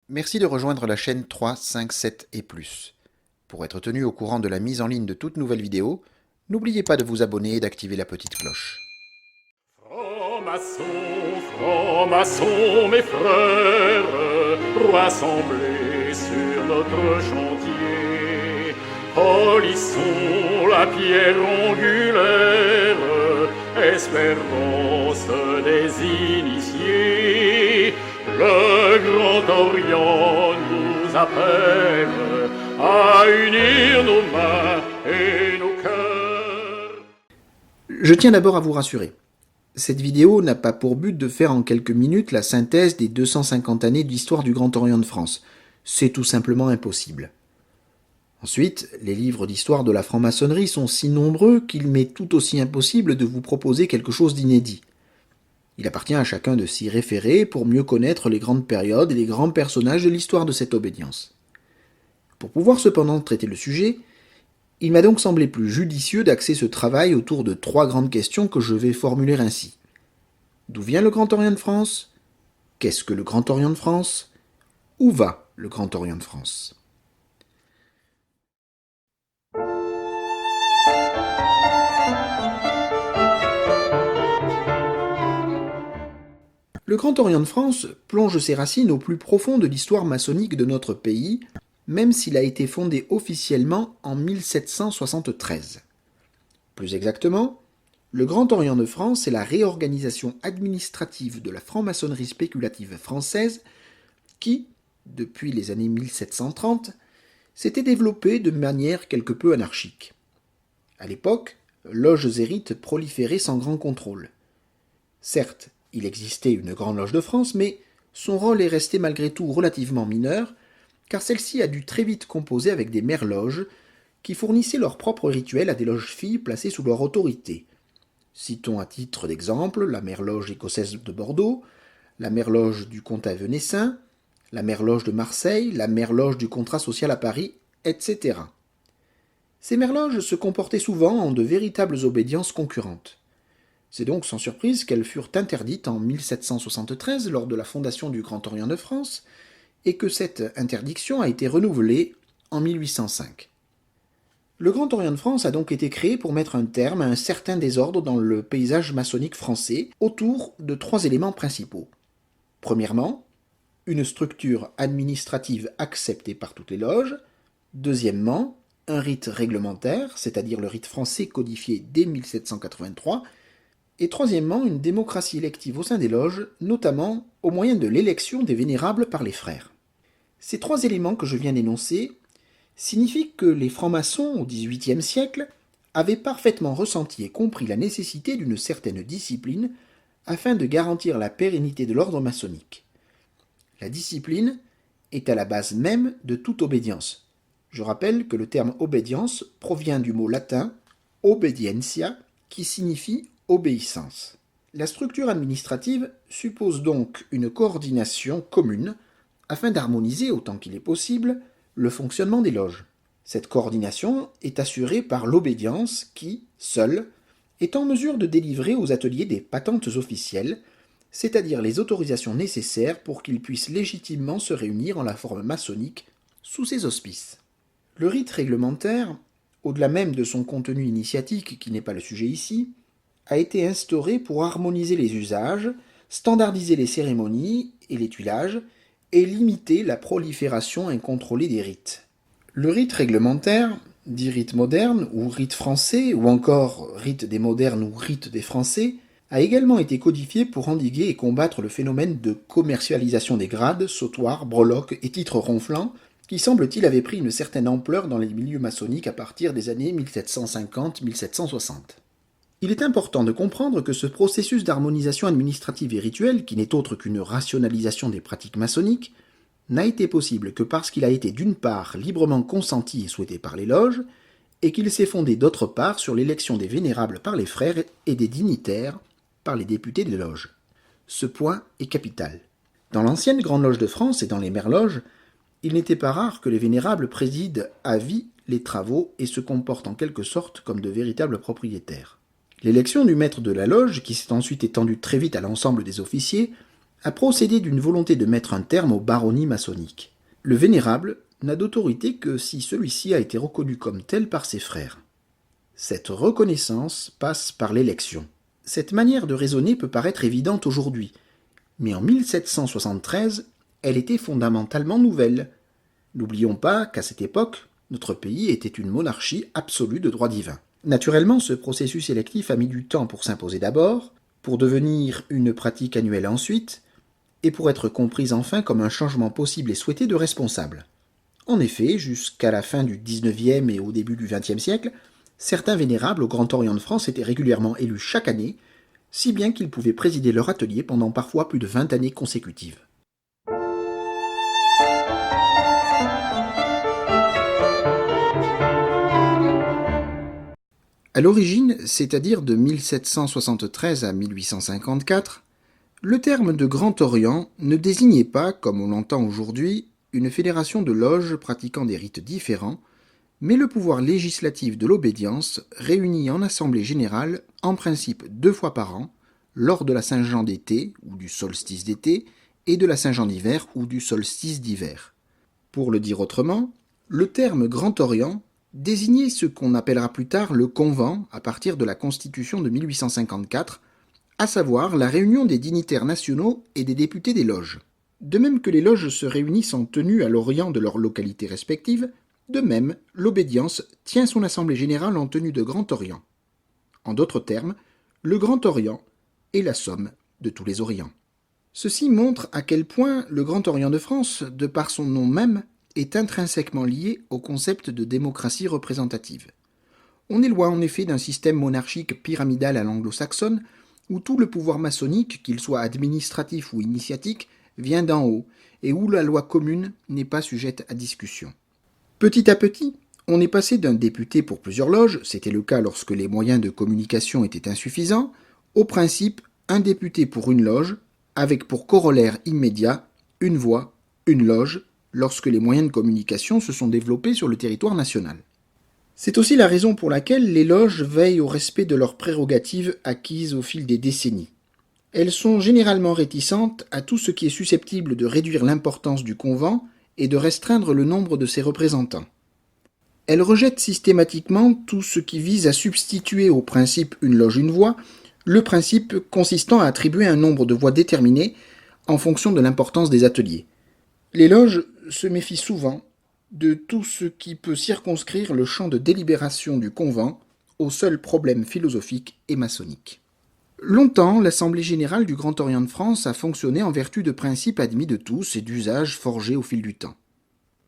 Merci de rejoindre la chaîne 3, 5, 7 et plus. Pour être tenu au courant de la mise en ligne de toute nouvelle vidéo, n'oubliez pas de vous abonner et d'activer la petite cloche. Francs-maçons, mes frères, rassemblés sur notre chantier, polissons la pierre angulaire, espérance des initiés. Le Grand Orient nous appelle à unir nos mains et nos cœurs. Je tiens d'abord à vous rassurer. Cette vidéo n'a pas pour but de faire en quelques minutes la synthèse des 250 années d'histoire du Grand Orient de France. C'est tout simplement impossible. Ensuite, les livres d'histoire de la franc-maçonnerie sont si nombreux qu'il m'est tout aussi impossible de vous proposer quelque chose d'inédit. Il appartient à chacun de s'y référer pour mieux connaître les grandes périodes et les grands personnages de l'histoire de cette obédience. Pour pouvoir cependant traiter le sujet, il m'a donc semblé plus judicieux d'axer ce travail autour de trois grandes questions que je vais formuler ainsi. D'où vient le Grand Orient de France? Qu'est-ce que le Grand Orient de France? Où va le Grand Orient de France? Le Grand Orient de France plonge ses racines au plus profond de l'histoire maçonnique de notre pays, même s'il a été fondé officiellement en 1773. Plus exactement, le Grand Orient de France est la réorganisation administrative de la franc-maçonnerie spéculative française qui, depuis les années 1730, s'était développée de manière quelque peu anarchique. À l'époque, loges et rites proliféraient sans grand contrôle. Certes, il existait une Grande Loge de France, mais son rôle est resté malgré tout relativement mineur, car celle-ci a dû très vite composer avec des mères-loges qui fournissaient leurs propres rituels à des loges-filles placées sous leur autorité. Citons à titre d'exemple la mère-loge écossaise de Bordeaux, la mère-loge du comte avenessin, la mère-loge de Marseille, la mère-loge du contrat social à Paris, etc. Ces mères-loges se comportaient souvent en de véritables obédiences concurrentes. C'est donc sans surprise qu'elles furent interdites en 1773 lors de la fondation du Grand Orient de France, et que cette interdiction a été renouvelée en 1805. Le Grand Orient de France a donc été créé pour mettre un terme à un certain désordre dans le paysage maçonnique français autour de trois éléments principaux. Premièrement, une structure administrative acceptée par toutes les loges. Deuxièmement, un rite réglementaire, c'est-à-dire le rite français codifié dès 1783. Et troisièmement, une démocratie élective au sein des loges, notamment au moyen de l'élection des vénérables par les frères. Ces trois éléments que je viens d'énoncer signifient que les francs-maçons au XVIIIe siècle avaient parfaitement ressenti et compris la nécessité d'une certaine discipline afin de garantir la pérennité de l'ordre maçonnique. La discipline est à la base même de toute obédience. Je rappelle que le terme obédience provient du mot latin obedientia, qui signifie obéissance. La structure administrative suppose donc une coordination commune afin d'harmoniser autant qu'il est possible le fonctionnement des loges. Cette coordination est assurée par l'obédience qui, seule, est en mesure de délivrer aux ateliers des patentes officielles, c'est-à-dire les autorisations nécessaires pour qu'ils puissent légitimement se réunir en la forme maçonnique sous ses auspices. Le rite réglementaire, au-delà même de son contenu initiatique qui n'est pas le sujet ici, a été instauré pour harmoniser les usages, standardiser les cérémonies et les tuilages, et limiter la prolifération incontrôlée des rites. Le rite réglementaire, dit rite moderne ou rite français, ou encore rite des modernes ou rite des français, a également été codifié pour endiguer et combattre le phénomène de commercialisation des grades, sautoirs, breloques et titres ronflants, qui semble-t-il avait pris une certaine ampleur dans les milieux maçonniques à partir des années 1750-1760. Il est important de comprendre que ce processus d'harmonisation administrative et rituelle, qui n'est autre qu'une rationalisation des pratiques maçonniques, n'a été possible que parce qu'il a été d'une part librement consenti et souhaité par les loges, et qu'il s'est fondé d'autre part sur l'élection des vénérables par les frères et des dignitaires par les députés des loges. Ce point est capital. Dans l'ancienne Grande Loge de France et dans les mères-loges, il n'était pas rare que les vénérables président à vie les travaux et se comportent en quelque sorte comme de véritables propriétaires. L'élection du maître de la loge, qui s'est ensuite étendue très vite à l'ensemble des officiers, a procédé d'une volonté de mettre un terme aux baronnies maçonniques. Le vénérable n'a d'autorité que si celui-ci a été reconnu comme tel par ses frères. Cette reconnaissance passe par l'élection. Cette manière de raisonner peut paraître évidente aujourd'hui, mais en 1773, elle était fondamentalement nouvelle. N'oublions pas qu'à cette époque, notre pays était une monarchie absolue de droit divin. Naturellement, ce processus électif a mis du temps pour s'imposer d'abord, pour devenir une pratique annuelle ensuite, et pour être comprise enfin comme un changement possible et souhaité de responsable. En effet, jusqu'à la fin du XIXe et au début du XXe siècle, certains vénérables au Grand Orient de France étaient régulièrement élus chaque année, si bien qu'ils pouvaient présider leur atelier pendant parfois plus de 20 années consécutives. À l'origine, c'est-à-dire de 1773 à 1854, le terme de Grand Orient ne désignait pas, comme on l'entend aujourd'hui, une fédération de loges pratiquant des rites différents, mais le pouvoir législatif de l'obédience réuni en assemblée générale en principe 2 fois par an, lors de la Saint-Jean d'été ou du solstice d'été et de la Saint-Jean d'hiver ou du solstice d'hiver. Pour le dire autrement, le terme Grand Orient désignait ce qu'on appellera plus tard le convent à partir de la Constitution de 1854, à savoir la réunion des dignitaires nationaux et des députés des loges. De même que les loges se réunissent en tenue à l'orient de leurs localités respectives, de même, l'obédience tient son assemblée générale en tenue de Grand Orient. En d'autres termes, le Grand Orient est la somme de tous les Orients. Ceci montre à quel point le Grand Orient de France, de par son nom même, est intrinsèquement lié au concept de démocratie représentative. On est loin en effet d'un système monarchique pyramidal à l'anglo-saxonne, où tout le pouvoir maçonnique, qu'il soit administratif ou initiatique, vient d'en haut, et où la loi commune n'est pas sujette à discussion. Petit à petit, on est passé d'un député pour plusieurs loges, c'était le cas lorsque les moyens de communication étaient insuffisants, au principe un député pour une loge, avec pour corollaire immédiat une voix, une loge, lorsque les moyens de communication se sont développés sur le territoire national. C'est aussi la raison pour laquelle les loges veillent au respect de leurs prérogatives acquises au fil des décennies. Elles sont généralement réticentes à tout ce qui est susceptible de réduire l'importance du convent et de restreindre le nombre de ses représentants. Elles rejettent systématiquement tout ce qui vise à substituer au principe une loge une voix, le principe consistant à attribuer un nombre de voix déterminé en fonction de l'importance des ateliers. Les loges se méfient souvent de tout ce qui peut circonscrire le champ de délibération du convent aux seuls problèmes philosophiques et maçonniques. Longtemps, l'Assemblée générale du Grand Orient de France a fonctionné en vertu de principes admis de tous et d'usages forgés au fil du temps.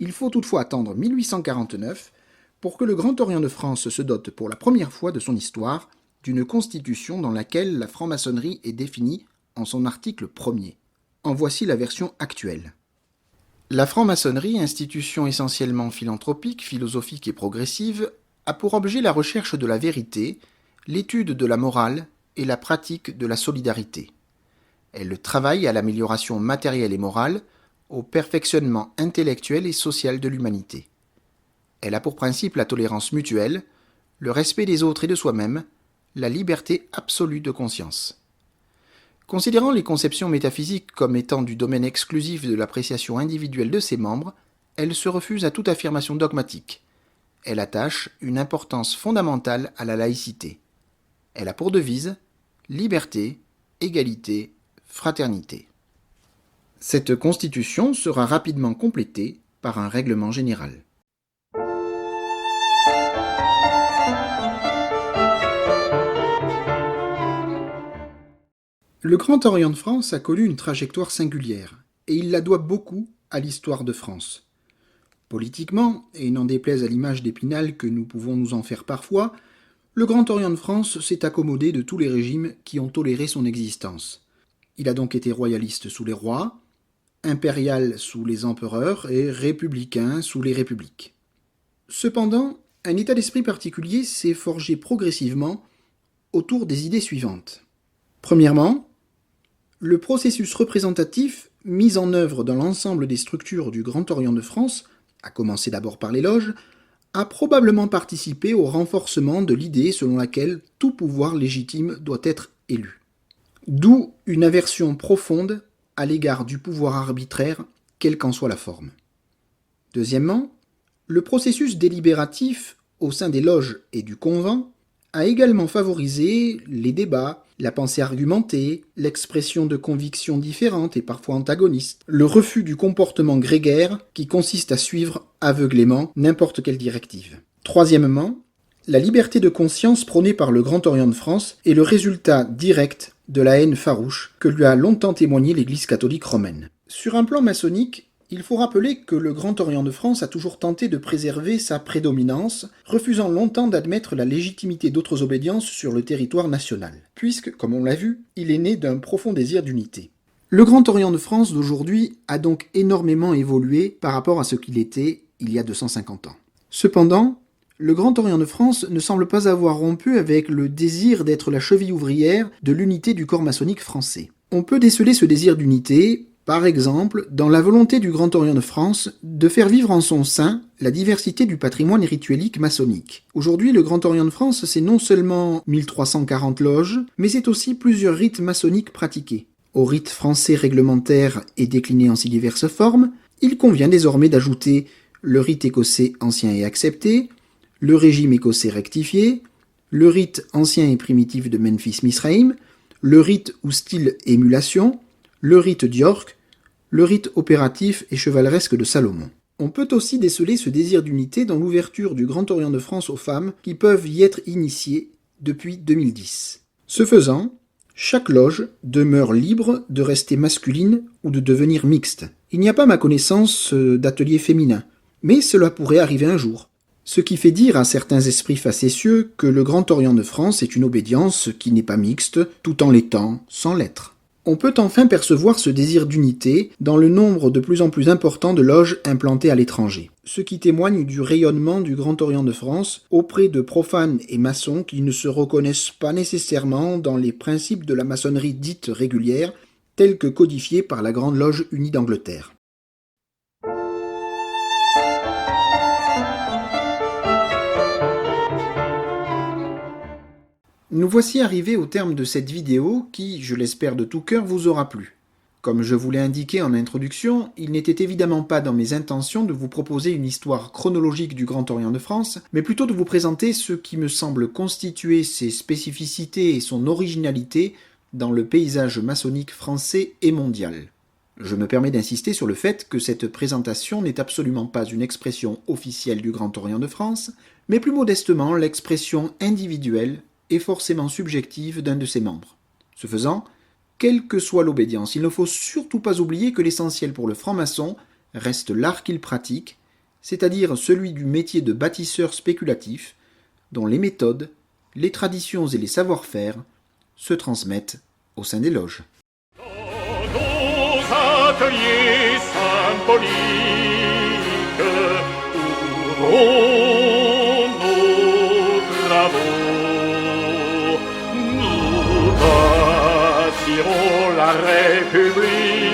Il faut toutefois attendre 1849 pour que le Grand Orient de France se dote pour la première fois de son histoire d'une constitution dans laquelle la franc-maçonnerie est définie en son article 1er. En voici la version actuelle. La franc-maçonnerie, institution essentiellement philanthropique, philosophique et progressive, a pour objet la recherche de la vérité, l'étude de la morale et la pratique de la solidarité. Elle travaille à l'amélioration matérielle et morale, au perfectionnement intellectuel et social de l'humanité. Elle a pour principe la tolérance mutuelle, le respect des autres et de soi-même, la liberté absolue de conscience. Considérant les conceptions métaphysiques comme étant du domaine exclusif de l'appréciation individuelle de ses membres, elle se refuse à toute affirmation dogmatique. Elle attache une importance fondamentale à la laïcité. Elle a pour devise liberté, égalité, fraternité. Cette constitution sera rapidement complétée par un règlement général. Le Grand Orient de France a connu une trajectoire singulière, et il la doit beaucoup à l'histoire de France. Politiquement, et n'en déplaise à l'image d'Épinal que nous pouvons nous en faire parfois, le Grand Orient de France s'est accommodé de tous les régimes qui ont toléré son existence. Il a donc été royaliste sous les rois, impérial sous les empereurs et républicain sous les républiques. Cependant, un état d'esprit particulier s'est forgé progressivement autour des idées suivantes. Premièrement, le processus représentatif mis en œuvre dans l'ensemble des structures du Grand Orient de France, à commencer d'abord par les loges, a probablement participé au renforcement de l'idée selon laquelle tout pouvoir légitime doit être élu. D'où une aversion profonde à l'égard du pouvoir arbitraire, quelle qu'en soit la forme. Deuxièmement, le processus délibératif au sein des loges et du convent a également favorisé les débats, la pensée argumentée, l'expression de convictions différentes et parfois antagonistes, le refus du comportement grégaire qui consiste à suivre aveuglément n'importe quelle directive. Troisièmement, la liberté de conscience prônée par le Grand Orient de France est le résultat direct de la haine farouche que lui a longtemps témoigné l'Église catholique romaine. Sur un plan maçonnique, il faut rappeler que le Grand Orient de France a toujours tenté de préserver sa prédominance, refusant longtemps d'admettre la légitimité d'autres obédiences sur le territoire national, puisque, comme on l'a vu, il est né d'un profond désir d'unité. Le Grand Orient de France d'aujourd'hui a donc énormément évolué par rapport à ce qu'il était il y a 250 ans. Cependant, le Grand Orient de France ne semble pas avoir rompu avec le désir d'être la cheville ouvrière de l'unité du corps maçonnique français. On peut déceler ce désir d'unité, par exemple, dans la volonté du Grand Orient de France de faire vivre en son sein la diversité du patrimoine rituelique maçonnique. Aujourd'hui, le Grand Orient de France, c'est non seulement 1340 loges, mais c'est aussi plusieurs rites maçonniques pratiqués. Au rite français réglementaire et décliné en si diverses formes, il convient désormais d'ajouter le rite écossais ancien et accepté, le régime écossais rectifié, le rite ancien et primitif de Memphis-Misraïm, le rite ou style émulation, le rite d'York, le rite opératif et chevaleresque de Salomon. On peut aussi déceler ce désir d'unité dans l'ouverture du Grand Orient de France aux femmes qui peuvent y être initiées depuis 2010. Ce faisant, chaque loge demeure libre de rester masculine ou de devenir mixte. Il n'y a pas, à ma connaissance, d'atelier féminin, mais cela pourrait arriver un jour. Ce qui fait dire à certains esprits facétieux que le Grand Orient de France est une obédience qui n'est pas mixte, tout en l'étant sans l'être. On peut enfin percevoir ce désir d'unité dans le nombre de plus en plus important de loges implantées à l'étranger, ce qui témoigne du rayonnement du Grand Orient de France auprès de profanes et maçons qui ne se reconnaissent pas nécessairement dans les principes de la maçonnerie dite régulière, tels que codifiés par la Grande Loge Unie d'Angleterre. Nous voici arrivés au terme de cette vidéo qui, je l'espère de tout cœur, vous aura plu. Comme je vous l'ai indiqué en introduction, il n'était évidemment pas dans mes intentions de vous proposer une histoire chronologique du Grand Orient de France, mais plutôt de vous présenter ce qui me semble constituer ses spécificités et son originalité dans le paysage maçonnique français et mondial. Je me permets d'insister sur le fait que cette présentation n'est absolument pas une expression officielle du Grand Orient de France, mais plus modestement l'expression individuelle et forcément subjective d'un de ses membres. Ce faisant, quelle que soit l'obédience, il ne faut surtout pas oublier que l'essentiel pour le franc-maçon reste l'art qu'il pratique, c'est-à-dire celui du métier de bâtisseur spéculatif, dont les méthodes, les traditions et les savoir-faire se transmettent au sein des loges. Dans nos ateliers symboliques, ouvrons nos travaux. Nous bâtirons la République.